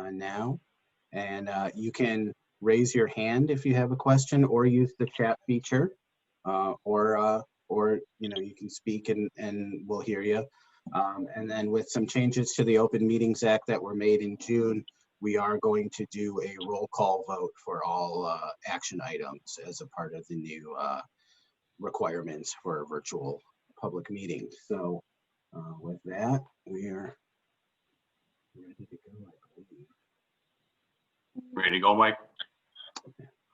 on now. And you can raise your hand if you have a question, or use the chat feature, or you can speak and we'll hear you. And then with some changes to the Open Meetings Act that were made in June, we are going to do a roll call vote for all action items as a part of the new requirements for a virtual public meeting. So with that, we are ready to go, I believe. Ready to go, Mike?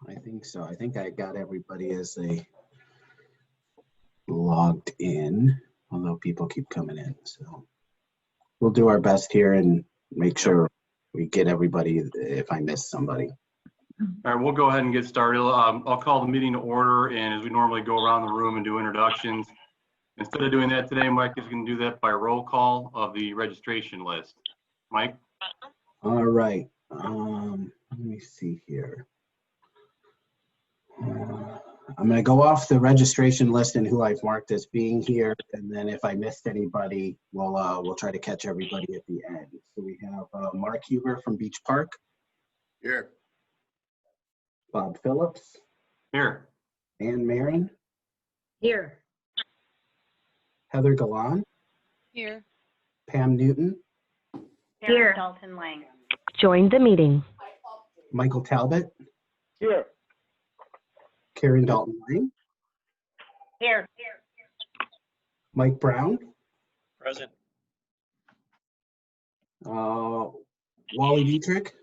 I think so. I think I got everybody as they logged in, although people keep coming in. So we'll do our best here and make sure we get everybody if I miss somebody. All right, we'll go ahead and get started. I'll call the meeting to order, and as we normally go around the room and do introductions, instead of doing that today, Mike is going to do that by roll call of the registration list. Mike? All right. Let me see here. I'm going to go off the registration list and who I've marked as being here, and then if I missed anybody, we'll try to catch everybody at the end. So we have Mark Huber from Beach Park. Here. Bob Phillips. Here. Ann Marin. Here. Heather Galan. Here. Pam Newton. Here. Dalton Lang. Join the meeting. Michael Talbot. Here. Karen Dalton Lang. Here. Mike Brown. Present. Wally Dietrich.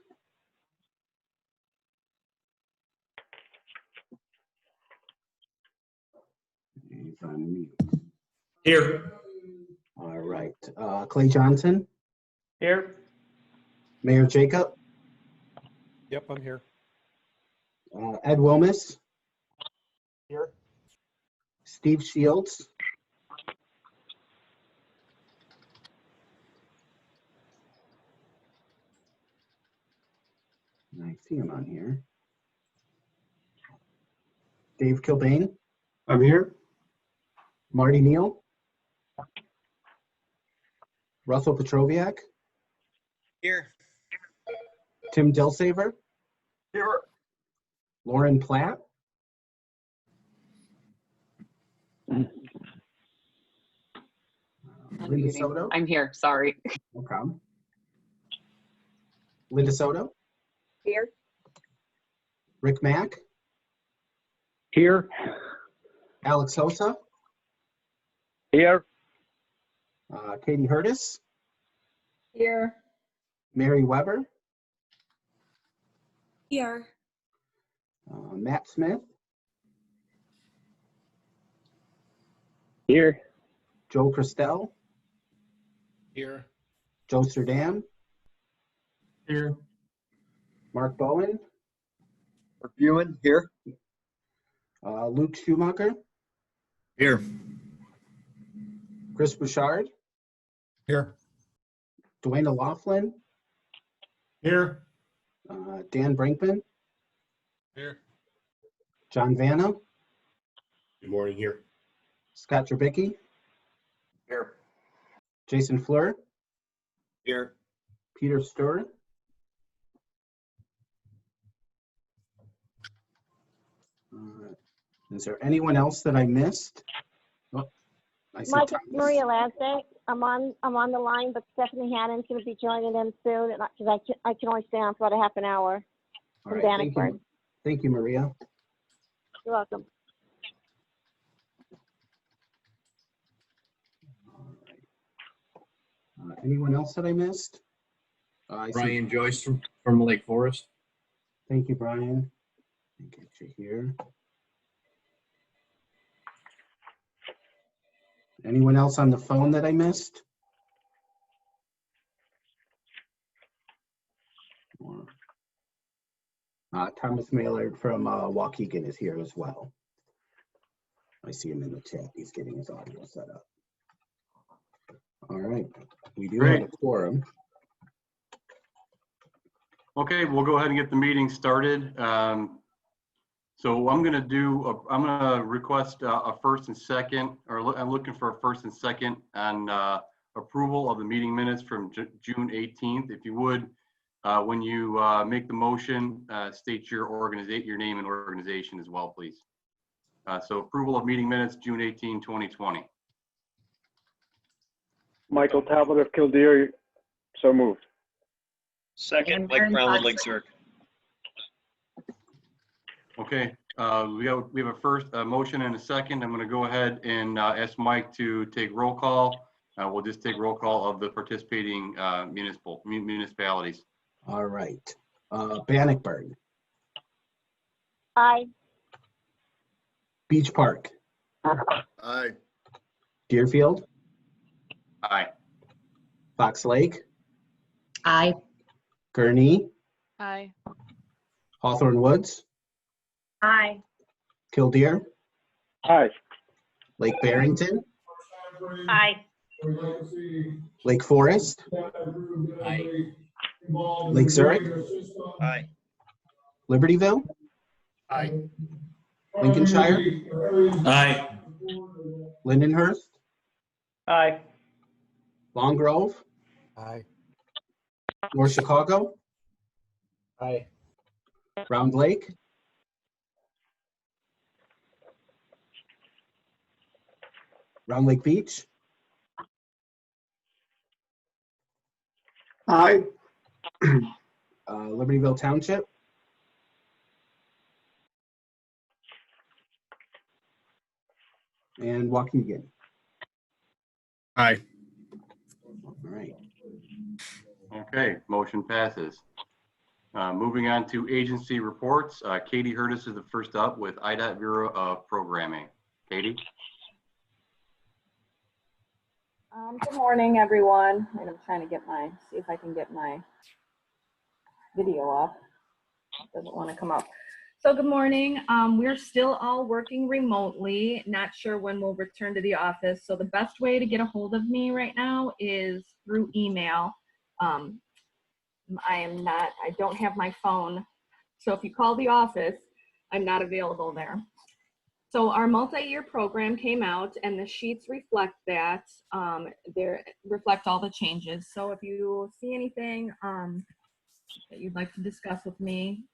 He's on mute. Here. All right. Clay Johnson. Here. Mayor Jacob. Yep, I'm here. Ed Wilmus. Here. Steve Shields. I see him on here. Dave Kilbane. I'm here. Marty Neal. Russell Petroviak. Here. Tim Dilsaver. Here. Lauren Platt. Linda Soto. I'm here, sorry. No problem. Linda Soto. Here. Rick Mack. Here. Alex Sosa. Here. Katie Hurtis. Here. Mary Weber. Here. Matt Smith. Here. Joe Christel. Here. Joe Serdam. Here. Mark Bowen. Mark Buin. Here. Luke Schumacher. Here. Chris Bouchard. Here. Dwayne O'Loughlin. Here. Dan Brinkman. Here. John Vanna. Good morning. Here. Scott Trubicki. Here. Jason Fleur. Here. Peter Sturr. Is there anyone else that I missed? Oh, I see Mike, it's Thomas. Maria Lasnik. I'm on the line, but Stephanie Hannon's going to be joining in soon, and because I can only stay on for about a half an hour All from right, thank Bannockburn. you. Thank you, Maria. You're welcome. All right. Anyone else that I missed? I see- Brian Joyce from Lake Forest. Thank you, Brian. Let me get you here. Anyone else on the phone that I missed? Thomas Maylard from Waukegan is here as well. I see him in the chat. He's getting his audio set up. All right, we do have a quorum. Okay, we'll go ahead and get the meeting started. So I'm going to request a first and second, or I'm looking for a first and second on approval of the meeting minutes from June 18th. If you would, When you make the motion, state your name and organization as well, please. So approval of meeting minutes, June 18, 2020. Michael Talbot of Kildare, so moved. Second, And Mike Maren Brown, Fox. Lake Zurich. Okay, we have a first motion and a second. I'm going to go ahead and ask Mike to take roll call. We'll just take roll call of the participating municipalities. All right. Bannockburn, Aye. Beach Park, Aye. Deerfield, Aye. Fox Lake, Aye. Gurnee, Aye. Hawthorne Woods, Aye. Kildare, Aye. Lake Barrington, Aye. Lake Forest, Aye. Lake Zurich, Aye. Libertyville, Aye. Lincolnshire, Aye. Lindenhurst, Aye. Long Grove, Aye. North Chicago, Aye. Round Lake, Round Lake Beach, Aye. Libertyville Township, and Waukegan. Aye. All right. Okay, motion passes. Moving on to agency reports. Katie Hurtis is the first up with IDOT Bureau of Programming. Katie? Good morning, everyone. And I'm trying to see if I can get my video up. Doesn't want to come up. So good morning. We're still all working remotely. Not sure when we'll return to the office. So the best way to get a hold of me right now is through email. I don't have my phone. So if you call the office, I'm not available there. So our multi-year program came out and the sheets reflect that. They reflect all the changes. So if you see anything that you'd like to discuss with me,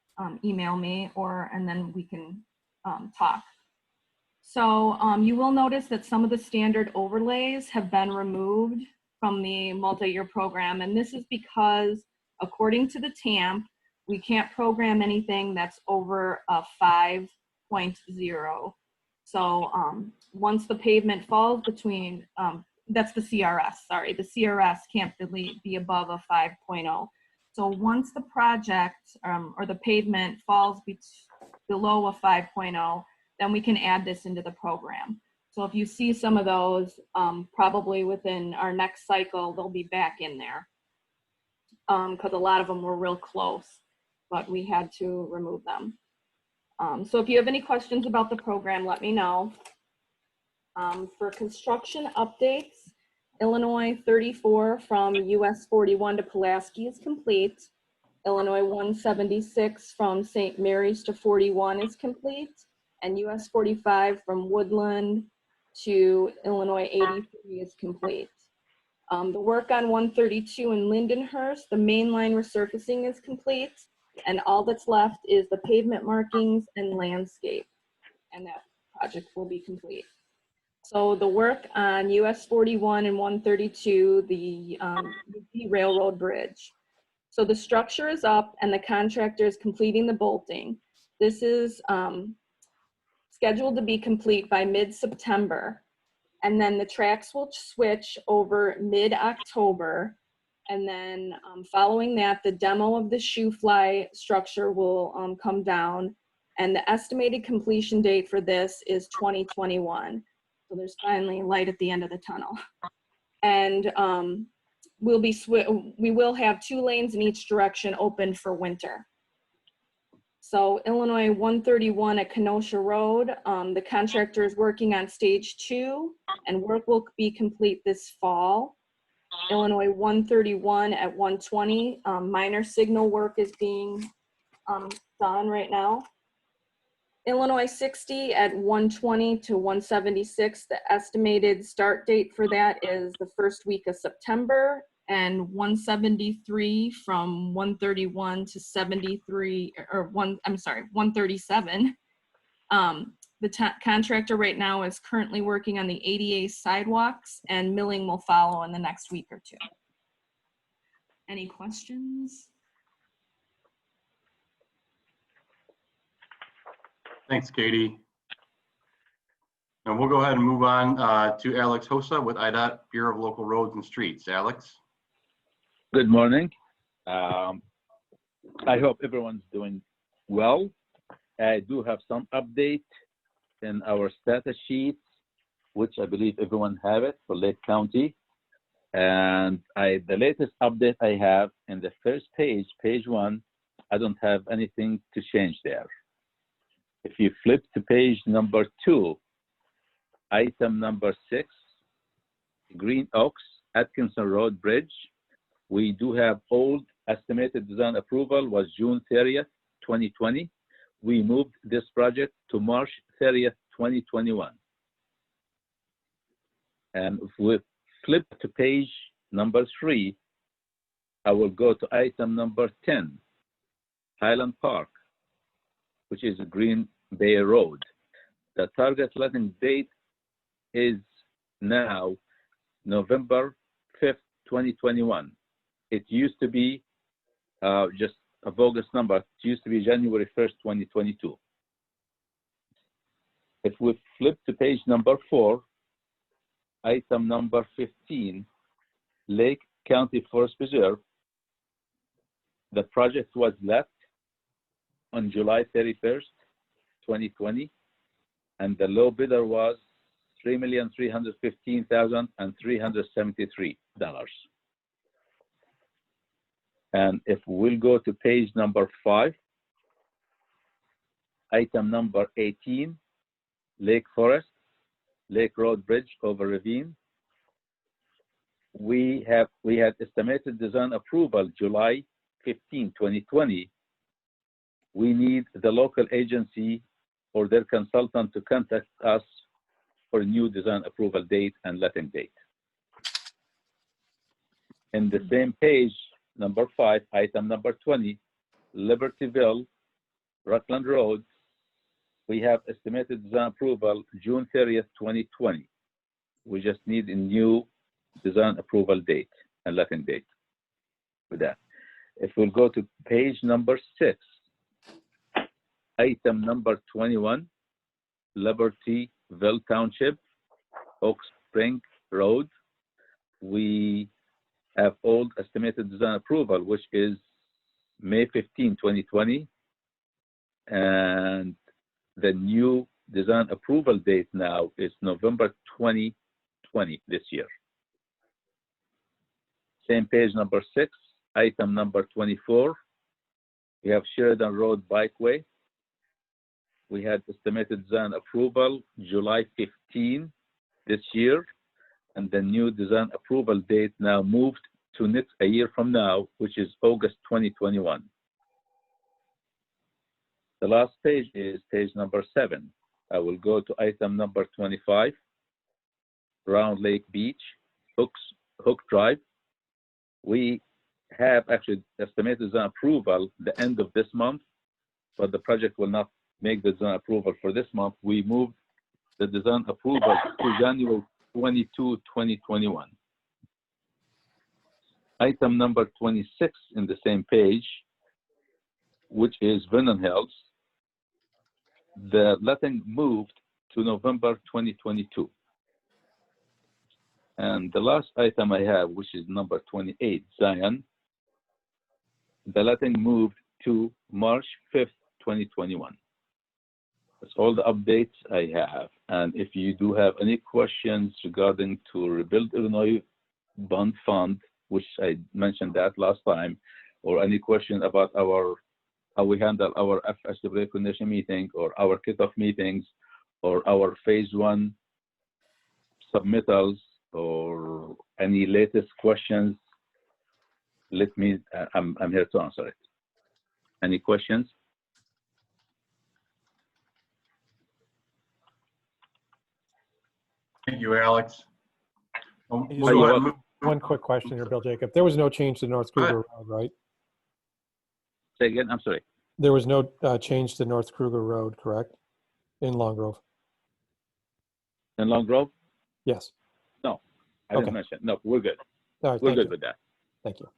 email me and then we can talk. So you will notice that some of the standard overlays have been removed from the multi-year program. And this is because according to the TAMP, we can't program anything that's over a 5.0. So once the pavement falls between, that's the CRS, sorry, the CRS can't be above a 5.0. So once the project or the pavement falls below a 5.0, then we can add this into the program. So if you see some of those, probably within our next cycle, they'll be back in there. Because a lot of them were real close, but we had to remove them. So if you have any questions about the program, let me know. For construction updates, Illinois 34 from US 41 to Pulaski is complete. Illinois 176 from St. Mary's to 41 is complete. And US 45 from Woodland to Illinois 83 is complete. The work on 132 in Lindenhurst, the main line resurfacing is complete. And all that's left is the pavement markings and landscape. And that project will be complete. So the work on US 41 and 132, the railroad bridge. So the structure is up and the contractor is completing the bolting. This is scheduled to be complete by mid-September. And then the tracks will switch over mid-October. And then following that, the demo of the shoe fly structure will come down. And the estimated completion date for this is 2021. So there's finally light at the end of the tunnel. And we will have 2 lanes in each direction open for winter. So Illinois 131 at Kenosha Road, the contractor is working on stage 2 and work will be complete this fall. Illinois 131 at 120, minor signal work is being done right now. Illinois 60 at 120 to 176, the estimated start date for that is the first week of September, and 173 from 131 to 73, or 137. The contractor right now is currently working on the ADA sidewalks, and milling will follow in the next week or two. Any questions? Thanks, Katie. And we'll go ahead and move on to Alex Hosa with IDOT Bureau of Local Roads and Streets. Alex? Good morning. I hope everyone's doing well. I do have some update in our status sheets, which I believe everyone have it for Lake County. And the latest update I have in the first page, page 1, I don't have anything to change there. If you flip to page number 2, item number 6, Green Oaks, Atkinson Road Bridge, we do have old estimated design approval was June 30th, 2020. We moved this project to March 30th, 2021. And if we flip to page number 3, I will go to item number 10, Highland Park, which is Green Bay Road. The target letting date is now November 5th, 2021. It used to be just a bogus number. It used to be January 1st, 2022. If we flip to page number 4, item number 15, Lake County Forest Preserve, the project was let on July 31st, 2020, and the low bidder was $3,315,373. And if we'll go to page number 5, item number 18, Lake Forest, Lake Road Bridge over ravine. We had estimated design approval July 15, 2020. We need the local agency or their consultant to contact us for a new design approval date and letting date. In the same page, number 5, item number 20, Libertyville, Rutland Road, we have estimated design approval June 30th, 2020. We just need a new design approval date and letting date with that. If we'll go to page number 6, item number 21, Libertyville Township, Oak Spring Road, we have old estimated design approval, which is May 15, 2020. And the new design approval date now is November 2020, this year. Same page number 6, item number 24. We have Sheridan Road Bikeway. We had estimated design approval July 15 this year, and the new design approval date now moved to next a year from now, which is August 2021. The last page is page number 7. I will go to item number 25, Round Lake Beach, Hook Drive. We have actually estimated design approval the end of this month, but the project will not make the design approval for this month. We moved the design approval to January 22, 2021. Item number 26 in the same page, which is Vernon Hills. The letting moved to November 2022. And the last item I have, which is number 28, Zion, the letting moved to March 5th, 2021. That's all the updates I have. And if you do have any questions regarding to Rebuild Illinois Bond Fund, which I mentioned that last time, or any question about how we handle our FSW recognition meeting or our kickoff meetings or our phase 1 submittals or any latest questions, I'm here to answer it. Any questions? Thank you, Alex. We'll go ahead and move One quick question here, Bill Jacob. There was no change to North Go ahead. Kruger Road, right? Say again, I'm sorry. There was no change to North Kruger Road, correct? In Long Grove? In Long Grove? Yes. No, I Okay. didn't mention. No, we're good. All right, We're thank good you. with that. Thank you.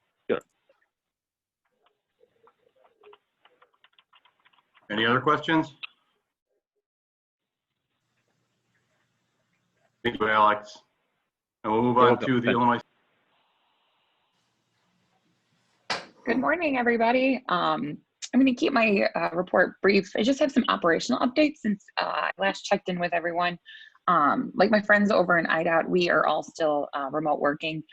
Any other questions? Thank you, Alex. And we'll move You're on welcome. to the Thanks. Illinois. Good morning, everybody. I'm going to keep my report brief. I just have some operational updates since I last checked in with everyone. Like my friends over in IDOT, we are all still remote working.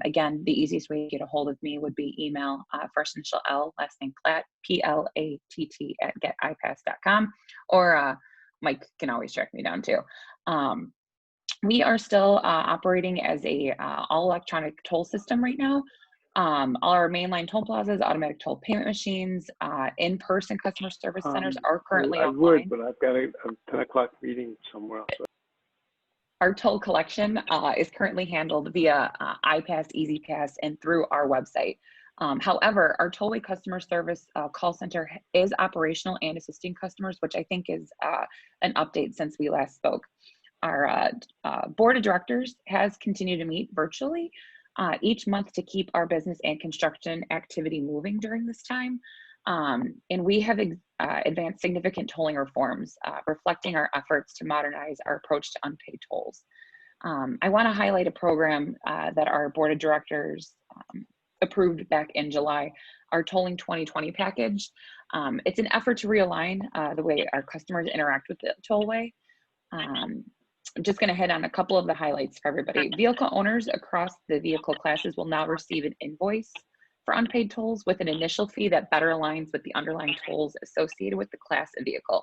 Again, the easiest way to get a hold of me would be email, first initial L, last name Platt, Platt @getipass.com, or Mike can always track me down too. We are still operating as a all electronic toll system right now. All our mainline toll plazas, automatic toll payment machines, in-person customer service centers are currently I online. would, but I've got a 10 o'clock meeting somewhere else. Our toll collection is currently handled via iPass, EasyPass, and through our website. However, our tollway customer service call center is operational and assisting customers, which I think is an update since we last spoke. Our board of directors has continued to meet virtually each month to keep our business and construction activity moving during this time. And we have advanced significant tolling reforms, reflecting our efforts to modernize our approach to unpaid tolls. I want to highlight a program that our board of directors approved back in July, our Tolling 2020 package. It's an effort to realign the way our customers interact with the tollway. I'm just going to hit on a couple of the highlights for everybody. Vehicle owners across the vehicle classes will now receive an invoice for unpaid tolls with an initial fee that better aligns with the underlying tolls associated with the class of vehicle.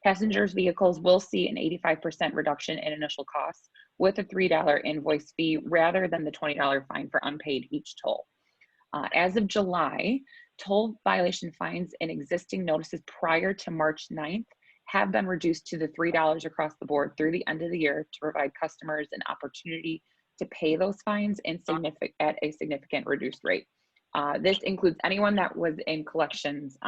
Passengers' vehicles will see an 85% reduction in initial costs with a $3 invoice fee rather than the $20 fine for unpaid each toll. As of July, toll violation fines and existing notices prior to March 9th have been reduced to the $3 across the board through the end of the year to provide customers an opportunity to pay those fines at a significant reduced rate. This includes anyone that was in collections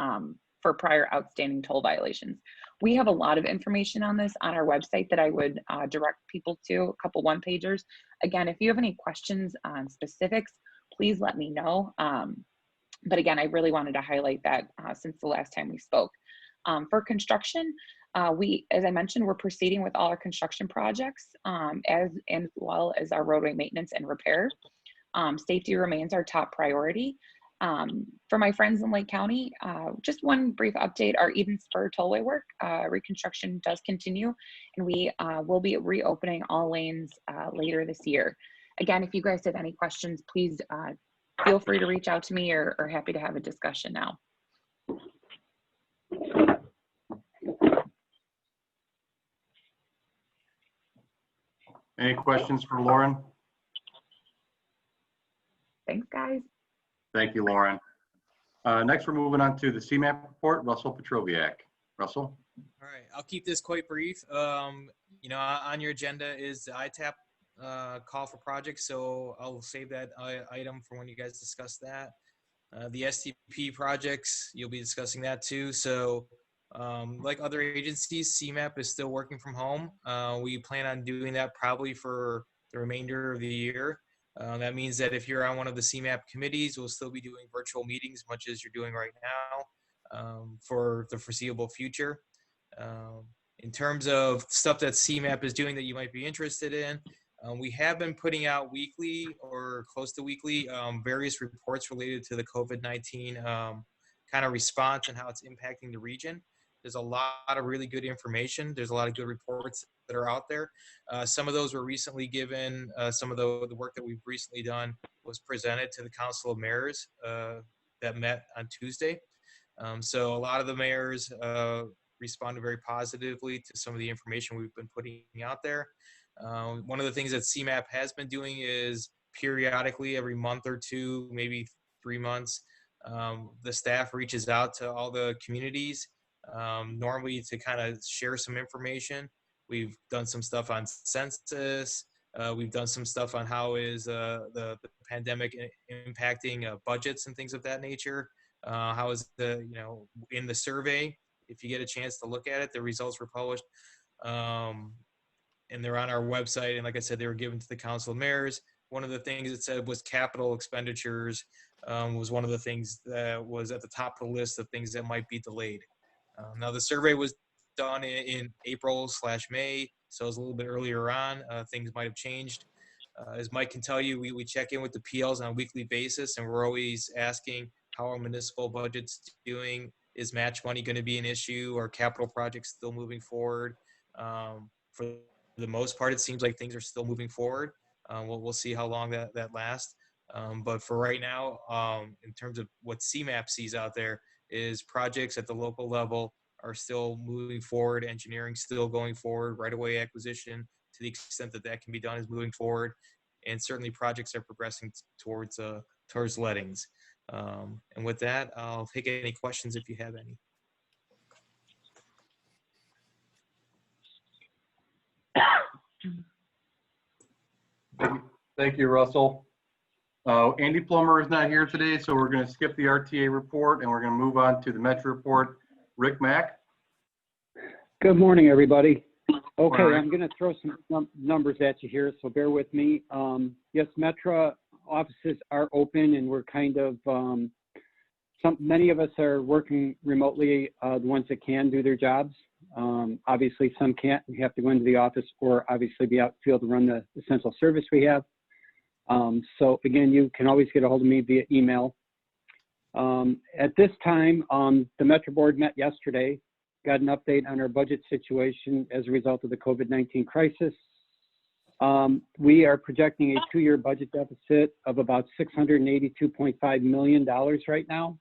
for prior outstanding toll violations. We have a lot of information on this on our website that I would direct people to, a couple one-pagers. Again, if you have any questions on specifics, please let me know. But again, I really wanted to highlight that since the last time we spoke. For construction, as I mentioned, we're proceeding with all our construction projects as well as our roadway maintenance and repair. Safety remains our top priority. For my friends in Lake County, just one brief update, our Eden Spur tollway work, reconstruction does continue, and we will be reopening all lanes later this year. Again, if you guys have any questions, please feel free to reach out to me or happy to have a discussion now. Any questions for Lauren? Thanks, guys. Thank you, Lauren. Next, we're moving on to the CMAP report, Russell Petroviak. Russell? All right, I'll keep this quite brief. You know, on your agenda is the ITAP call for projects, so I'll save that item for when you guys discuss that. The STP projects, you'll be discussing that too. So like other agencies, CMAP is still working from home. We plan on doing that probably for the remainder of the year. That means that if you're on one of the CMAP committees, we'll still be doing virtual meetings, much as you're doing right now, for the foreseeable future. In terms of stuff that CMAP is doing that you might be interested in, we have been putting out weekly or close to weekly various reports related to the COVID-19 kind of response and how it's impacting the region. There's a lot of really good information. There's a lot of good reports that are out there. Some of those were recently given. Some of the work that we've recently done was presented to the Council of Mayors that met on Tuesday. So a lot of the mayors responded very positively to some of the information we've been putting out there. One of the things that CMAP has been doing is periodically, every month or two, maybe 3 months, the staff reaches out to all the communities, normally to kind of share some information. We've done some stuff on census, We've done some stuff on how is the pandemic impacting budgets and things of that nature. How is in the survey, if you get a chance to look at it, the results were published. And they're on our website. And like I said, they were given to the council of mayors. One of the things it said was capital expenditures was one of the things that was at the top of the list of things that might be delayed. Now the survey was done in April/May, so it was a little bit earlier on. Things might have changed. As Mike can tell you, we check in with the PLs on a weekly basis, and we're always asking how our municipal budget's doing. Is match money going to be an issue? Or capital projects still moving forward? For the most part, it seems like things are still moving forward. We'll see how long that lasts. But for right now, in terms of what CMAP sees out there, is projects at the local level are still moving forward, engineering still going forward, right-of-way acquisition, to the extent that that can be done, is moving forward, and certainly projects are progressing towards lettings. And with that, I'll take any questions if you have any. Thank you, Russell. Andy Plummer is not here today, so we're going to skip the RTA report and we're going to move on to the Metro report. Rick Mack. Good morning, everybody. Okay, Morning. I'm going to throw some numbers at you here, so bear with me. Yes, Metro offices are open, and we're kind of, many of us are working remotely, the ones that can do their jobs. Obviously, some can't. We have to go into the office or obviously be out in the field to run the essential service we have. So again, you can always get a hold of me via email. At this time, the Metro Board met yesterday, got an update on our budget situation as a result of the COVID-19 crisis. We are projecting a 2-year budget deficit of about $682.5 million right now.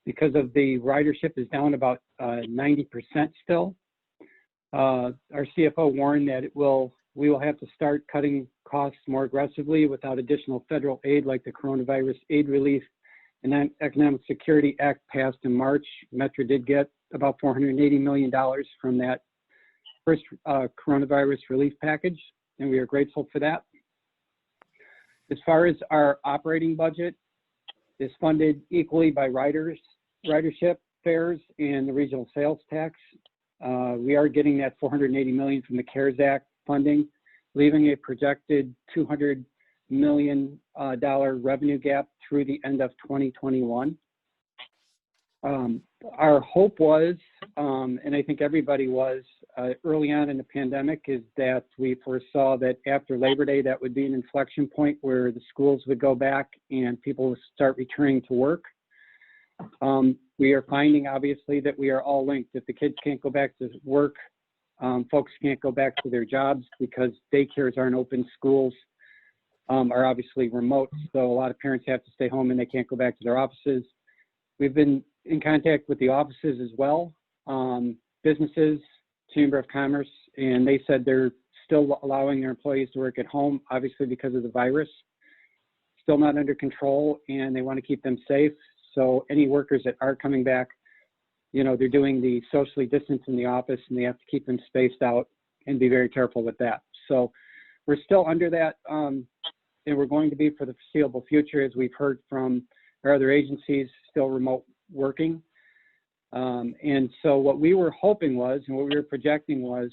Because of the ridership is down about 90% still. Our CFO warned that we will have to start cutting costs more aggressively without additional federal aid like the Coronavirus Aid Relief and then Economic Security Act passed in March. Metro did get about $480 million from that first coronavirus relief package, and we are grateful for that. As far as our operating budget, is funded equally by ridership, fares, and the regional sales tax. We are getting that $480 million from the CARES Act funding, leaving a projected $200 million revenue gap through the end of 2021. Our hope was, and I think everybody was, early on in the pandemic, is that we foresaw that after Labor Day, that would be an inflection point where the schools would go back and people would start returning to work. We are finding, obviously, that we are all linked. If the kids can't go back to work, folks can't go back to their jobs because daycares aren't open, schools are obviously remote, so a lot of parents have to stay home and they can't go back to their offices. We've been in contact with the offices as well, businesses, Chamber of Commerce, and they said they're still allowing their employees to work at home, obviously because of the virus. Still not under control, and they want to keep them safe. So any workers that are coming back, you know, they're doing the socially distance in the office, and they have to keep them spaced out and be very careful with that. So we're still under that, and we're going to be for the foreseeable future, as we've heard from our other agencies, still remote working. And so what we were hoping was, and what we were projecting was,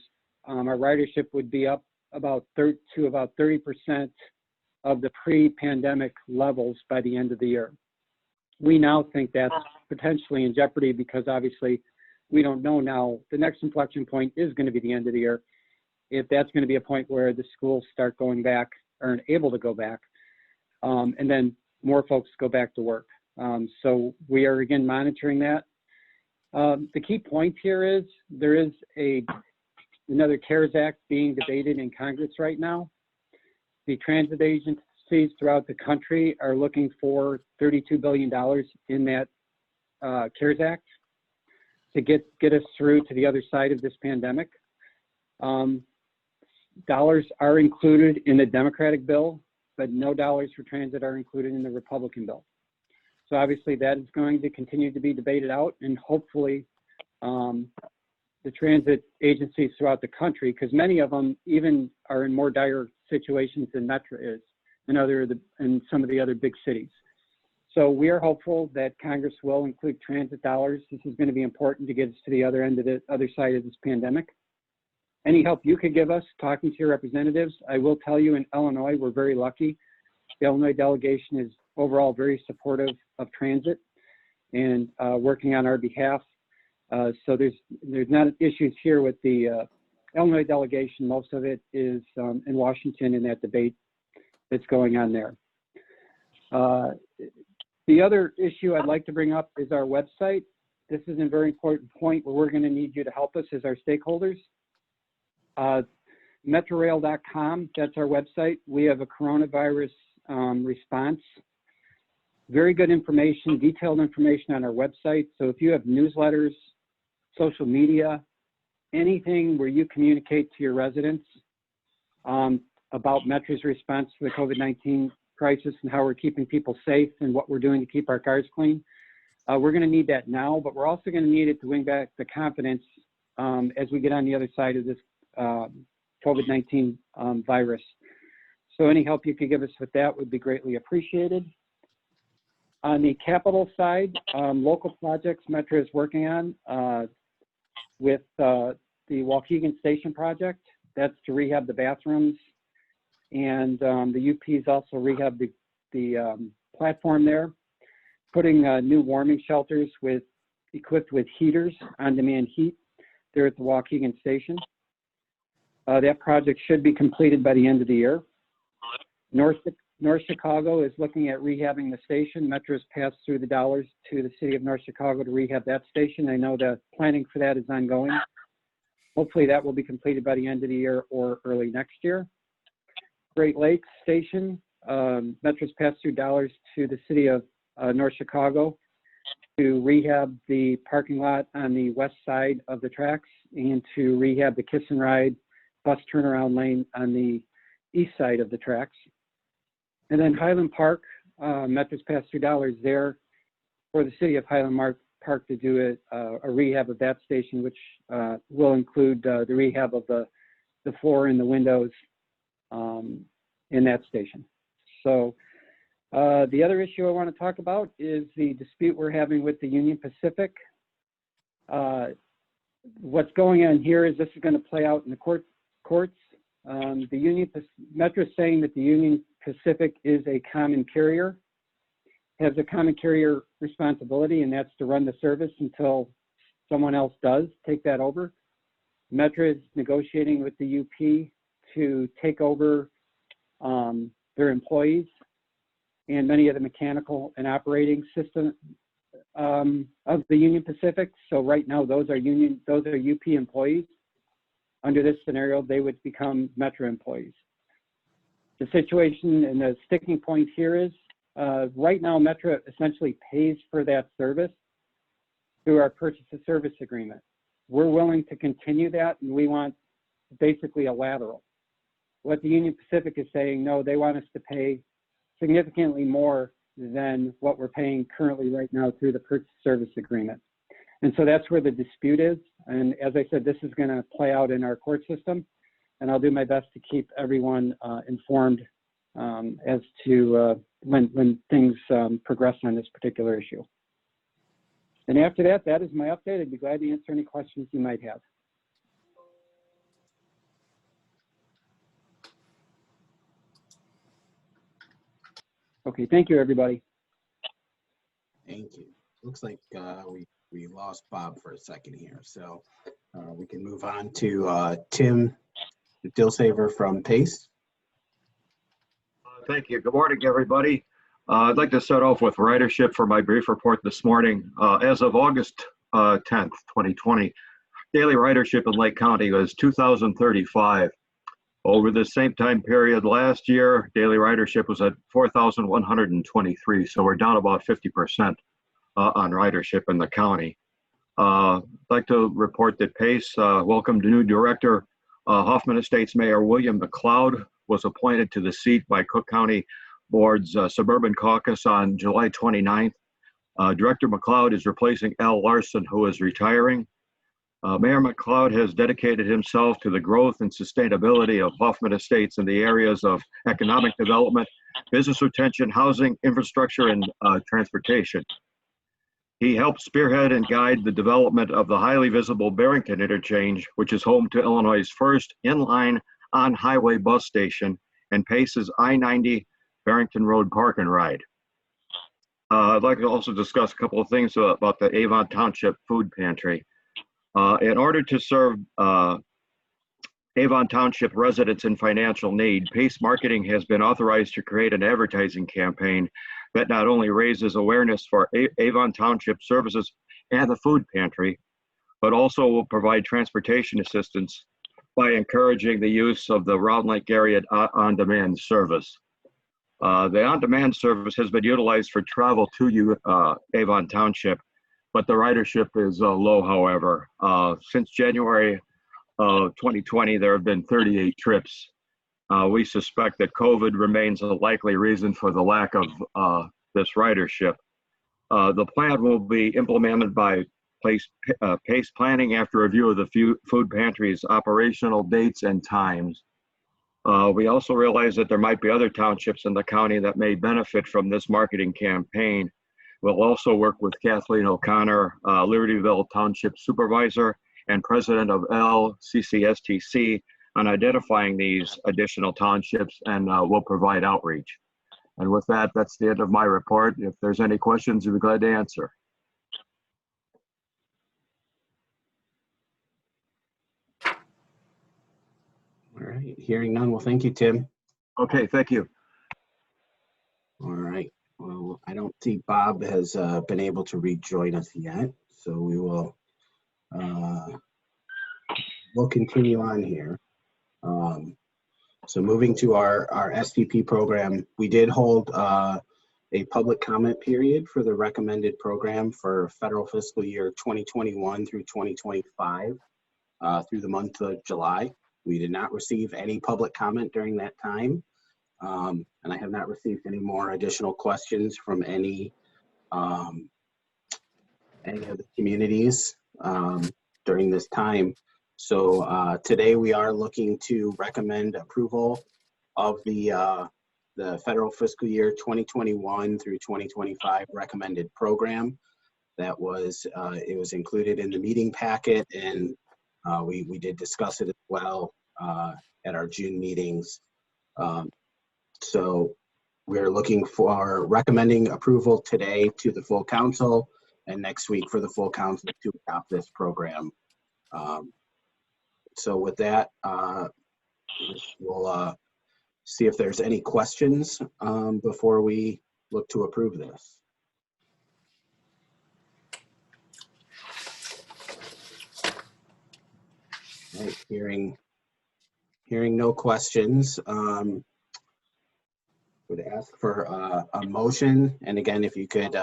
our ridership would be up about 30% of the pre-pandemic levels by the end of the year. We now think that's potentially in jeopardy because obviously we don't know now. The next inflection point is going to be the end of the year. If that's going to be a point where the schools start going back or able to go back, and then more folks go back to work. So we are again monitoring that. The key point here is there is another CARES Act being debated in Congress right now. The transit agencies throughout the country are looking for $32 billion in that CARES Act to get us through to the other side of this pandemic. Dollars are included in the Democratic bill, but no dollars for transit are included in the Republican bill. So obviously that is going to continue to be debated out, and hopefully the transit agencies throughout the country, because many of them even are in more dire situations than Metro is and some of the other big cities. So we are hopeful that Congress will include transit dollars. This is going to be important to get us to the other end of the other side of this pandemic. Any help you could give us talking to your representatives, I will tell you in Illinois, we're very lucky. The Illinois delegation is overall very supportive of transit and working on our behalf. So there's not issues here with the Illinois delegation. Most of it is in Washington in that debate that's going on there. The other issue I'd like to bring up is our website. This is a very important point where we're going to need you to help us as our stakeholders. Metrorail.com, that's our website. We have a coronavirus response. Very good information, detailed information on our website. So if you have newsletters, social media, anything where you communicate to your residents about Metro's response to the COVID-19 crisis and how we're keeping people safe and what we're doing to keep our cars clean, we're going to need that now, but we're also going to need it to win back the confidence as we get on the other side of this COVID-19 virus. So any help you could give us with that would be greatly appreciated. On the capital side, local projects Metro is working on with the Waukegan Station project. That's to rehab the bathrooms, and the UP is also rehab the platform there, putting new warming shelters equipped with heaters, on-demand heat there at the Waukegan Station. That project should be completed by the end of the year. North Chicago is looking at rehabbing the station. Metro's passed through the dollars to the city of North Chicago to rehab that station. I know the planning for that is ongoing. Hopefully that will be completed by the end of the year or early next year. Great Lakes Station, Metro's passed through dollars to the city of North Chicago to rehab the parking lot on the west side of the tracks and to rehab the kiss and ride bus turnaround lane on the east side of the tracks. And then Highland Park, Metro's passed through dollars there for the city of Highland Park to do a rehab of that station, which will include the rehab of the floor and the windows in that station. So the other issue I want to talk about is the dispute we're having with the Union Pacific. What's going on here is this is going to play out in the courts. Metro is saying that the Union Pacific is a common carrier, has a common carrier responsibility, and that's to run the service until someone else does take that over. Metro is negotiating with the UP to take over their employees and many of the mechanical and operating system of the Union Pacific. So right now, those are UP employees. Under this scenario, they would become Metro employees. The situation and the sticking point here is right now, Metro essentially pays for that service through our purchase of service agreement. We're willing to continue that, and we want basically a lateral. What the Union Pacific is saying, no, they want us to pay significantly more than what we're paying currently right now through the purchase service agreement. And so that's where the dispute is. And as I said, this is going to play out in our court system, and I'll do my best to keep everyone informed as to when things progress on this particular issue. And after that, that is my update. I'd be glad to answer any questions you might have. Okay, thank you, everybody. Thank you. Looks like we lost Bob for a second here, so we can move on to Tim Dilsaver from PACE. Thank you. Good morning, everybody. I'd like to start off with ridership for my brief report this morning. As of August 10th, 2020, daily ridership in Lake County was 2,035. Over the same time period last year, daily ridership was at 4,123, so we're down about 50% on ridership in the county. I'd like to report that PACE welcomed new director. Hoffman Estates Mayor William McLeod was appointed to the seat by Cook County Board's Suburban Caucus on July 29th. Director McLeod is replacing Al Larson, who is retiring. Mayor McLeod has dedicated himself to the growth and sustainability of Hoffman Estates in the areas of economic development, business retention, housing, infrastructure, and transportation. He helped spearhead and guide the development of the highly visible Barrington Interchange, which is home to Illinois' first inline on-highway bus station, and Pace's I-90 Barrington Road Park and Ride. I'd like to also discuss a couple of things about the Avon Township Food Pantry. In order to serve Avon Township residents in financial need, Pace Marketing has been authorized to create an advertising campaign that not only raises awareness for Avon Township services and the food pantry, but also will provide transportation assistance by encouraging the use of the Round Lake area on-demand service. The on-demand service has been utilized for travel to Avon Township, but the ridership is low, however. Since January of 2020, there have been 38 trips. We suspect that COVID remains a likely reason for the lack of this ridership. The plan will be implemented by Pace Planning after review of the food pantry's operational dates and times. We also realize that there might be other townships in the county that may benefit from this marketing campaign. We'll also work with Kathleen O'Connor, Libertyville Township Supervisor and President of LCCSTC, on identifying these additional townships, and we'll provide outreach. And with that, that's the end of my report. If there's any questions, we'll be glad to answer. All right, hearing none. Well, thank you, Tim. Okay, thank you. All right. Well, I don't think Bob has been able to rejoin us yet, so we will we'll continue on here. So moving to our SVP program, we did hold a public comment period for the recommended program for federal fiscal year 2021 through 2025 through the month of July. We did not receive any public comment during that time. And I have not received any more additional questions from any of the communities during this time. So today we are looking to recommend approval of the federal fiscal year 2021 through 2025 recommended program. That was it was included in the meeting packet, and we did discuss it as well at our June meetings. So we're looking for recommending approval today to the full council, and next week for the full council to adopt this program. So with that, we'll see if there's any questions before we look to approve this. All right, hearing no questions, would ask for a motion. And again, if you could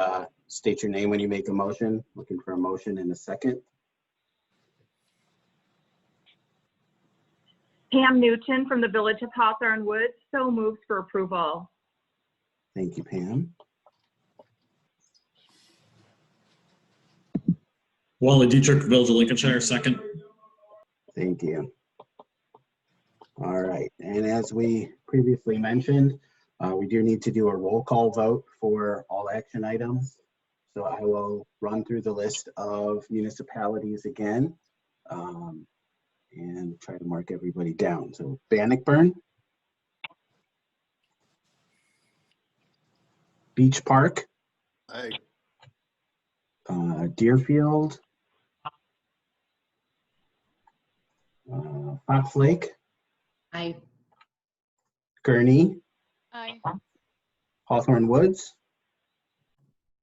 state your name when you make a motion. Looking for a motion in a second. Pam Newton from the Village of Hawthorne Woods, so moves for approval. Thank you, Pam. Wally Dietrich, Village of Lincolnshire, second. Thank you. All right, and as we previously mentioned, we do need to do a roll call vote for all action items. So I will run through the list of municipalities again and try to mark everybody down. So Bannockburn, Beach Park, Aye. Deerfield, Fox Lake, Aye. Gurnee, Aye. Hawthorne Woods,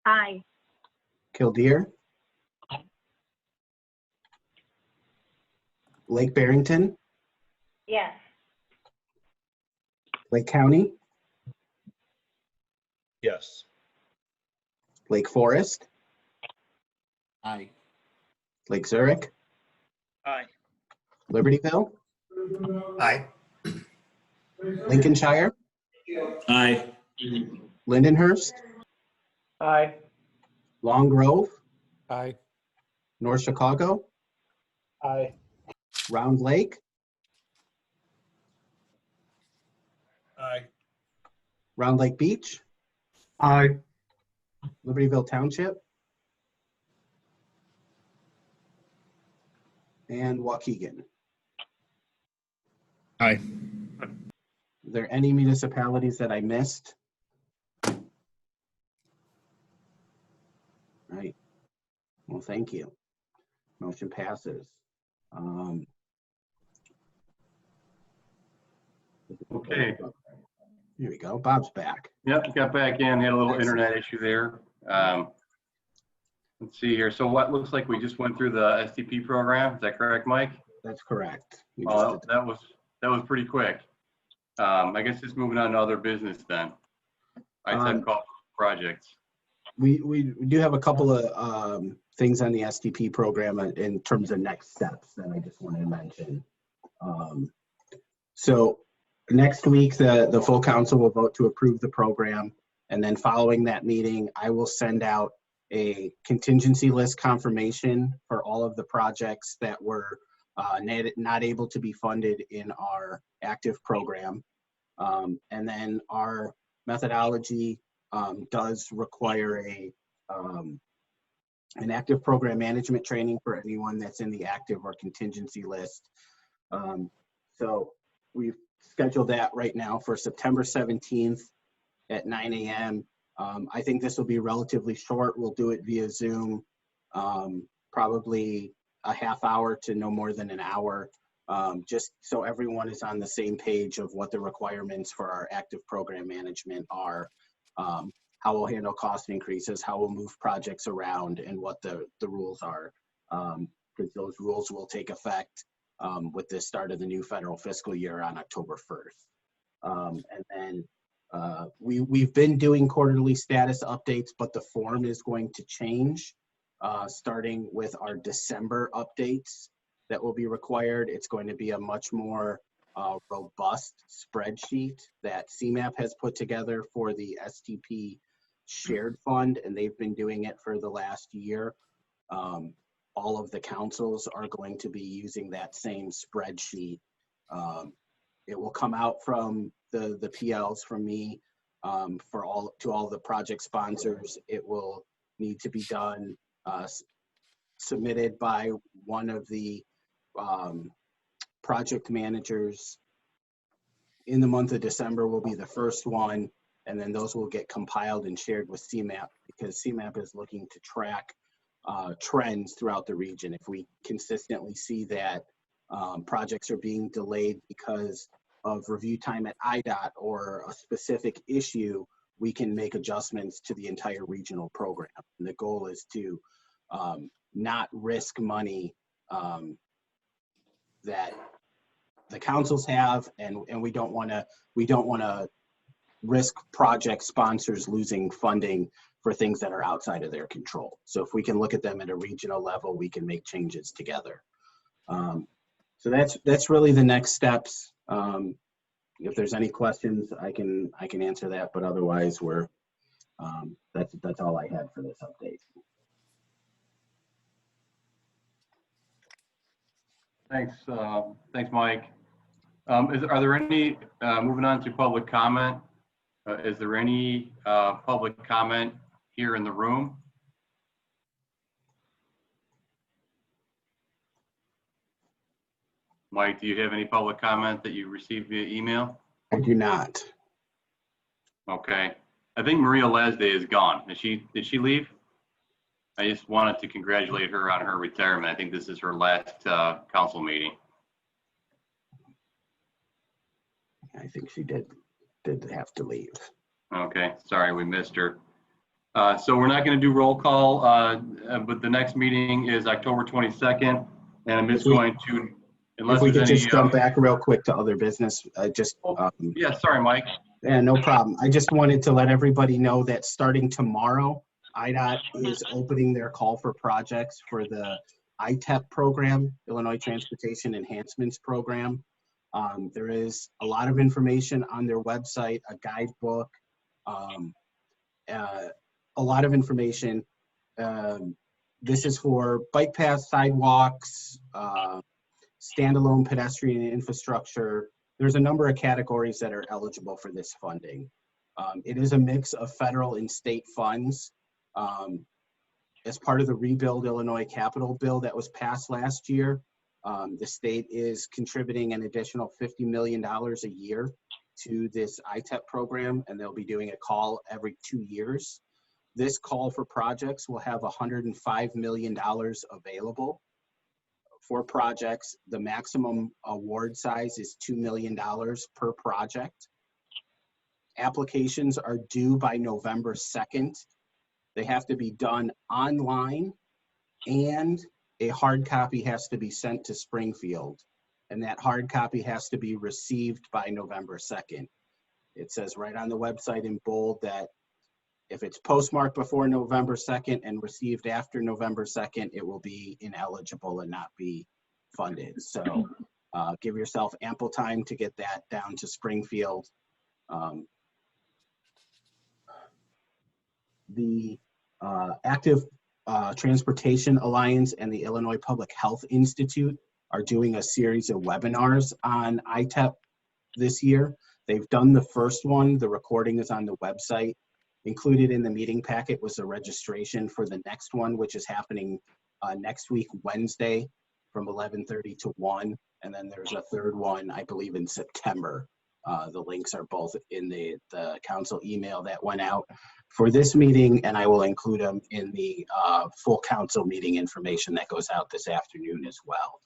Aye. Killdeer, Lake Barrington, Yes. Lake County, Yes. Lake Forest, Aye. Lake Zurich, Aye. Libertyville, Aye. Lincolnshire, Aye. Lindenhurst, Aye. Long Grove, Aye. North Chicago, Aye. Round Lake, Aye. Round Lake Beach, Aye. Libertyville Township, and Waukegan. Aye. Are there any municipalities that I missed? Right. Well, thank you. Motion passes. Okay. Here we go. Bob's back. Yep, got back in, had a little internet issue there. Let's see here. So what looks like we just went through the STP program. Is that correct, Mike? That's correct. We Well, just did that was pretty quick. I guess just moving on to other business then. ITEP call projects. we do have a couple of things on the STP program in terms of next steps that I just wanted to mention. So next week, the full council will vote to approve the program. And then following that meeting, I will send out a contingency list confirmation for all of the projects that were not able to be funded in our active program. And then our methodology does require an active program management training for anyone that's in the active or contingency list. So we've scheduled that right now for September 17th at 9 a.m. I think this will be relatively short. We'll do it via Zoom, probably a half hour to no more than an hour, just so everyone is on the same page of what the requirements for our active program management are, how we'll handle cost increases, how we'll move projects around, and what the rules are, because those rules will take effect with the start of the new federal fiscal year on October 1st. And then we've been doing quarterly status updates, but the form is going to change starting with our December updates that will be required. It's going to be a much more robust spreadsheet that CMAP has put together for the STP shared fund, and they've been doing it for the last year. All of the councils are going to be using that same spreadsheet. It will come out from the PLs from me for all the project sponsors. It will need to be done, submitted by one of the project managers in the month of December will be the first one, and then those will get compiled and shared with CMAP, because CMAP is looking to track trends throughout the region. If we consistently see that projects are being delayed because of review time at IDOT or a specific issue, we can make adjustments to the entire regional program. And the goal is to not risk money that the councils have, and we don't want to risk project sponsors losing funding for things that are outside of their control. So if we can look at them at a regional level, we can make changes together. So that's really the next steps. If there's any questions, I can answer that, but otherwise that's all I had for this update. Thanks, thanks, Mike. Are there any, moving on to public comment, is there any public comment here in the room? Mike, do you have any public comment that you received via email? I do not. Okay. I think Maria Lasde is gone. Did she leave? I just wanted to congratulate her on her retirement. I think this is her last council meeting. I think she did have to leave. Okay, sorry, we missed her. So we're not going to do roll call, but the next meeting is October 22nd, and I'm just going to, unless if we could there's just jump back real quick to other business, yeah, sorry, Mike. Yeah, no problem. I just wanted to let everybody know that starting tomorrow, IDOT is opening their call for projects for the ITEP program, Illinois Transportation Enhancements Program. There is a lot of information on their website, a guidebook, a lot of information. This is for bike paths, sidewalks, standalone pedestrian infrastructure. There's a number of categories that are eligible for this funding. It is a mix of federal and state funds. As part of the Rebuild Illinois Capital Bill that was passed last year, the state is contributing an additional $50 million a year to this ITEP program, and they'll be doing a call every 2 years. This call for projects will have $105 million available for projects. The maximum award size is $2 million per project. Applications are due by November 2nd. They have to be done online, and a hard copy has to be sent to Springfield, and that hard copy has to be received by November 2nd. It says right on the website in bold that if it's postmarked before November 2nd and received after November 2nd, it will be ineligible and not be funded. So give yourself ample time to get that down to Springfield. The Active Transportation Alliance and the Illinois Public Health Institute are doing a series of webinars on ITEP this year. They've done the first one. The recording is on the website. Included in the meeting packet was a registration for the next one, which is happening next week, Wednesday, from 11:30 to 1. And then there's a third one, I believe, in September. The links are both in the council email that went out for this meeting, and I will include them in the full council meeting information that goes out this afternoon as well.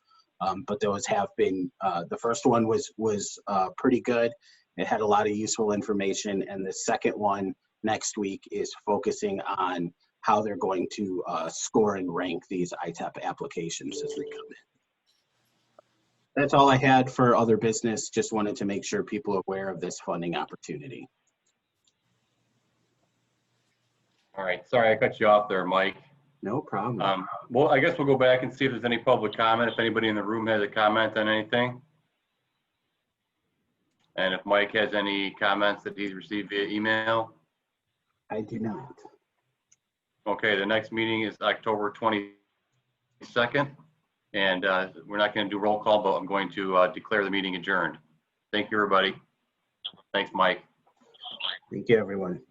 But those have been, the first one was pretty good. It had a lot of useful information, and the second one next week is focusing on how they're going to score and rank these ITEP applications as they come in. That's all I had for other business. Just wanted to make sure people are aware of this funding opportunity. All right, sorry I cut you off there, Mike. No problem. Well, I guess we'll go back and see if there's any public comment, if anybody in the room has a comment on anything. And if Mike has any comments that he's received via email. I do not. Okay, the next meeting is October 22nd. And we're not going to do roll call, but I'm going to declare the meeting adjourned. Thank you, everybody. Thanks, Mike. Thank you, everyone.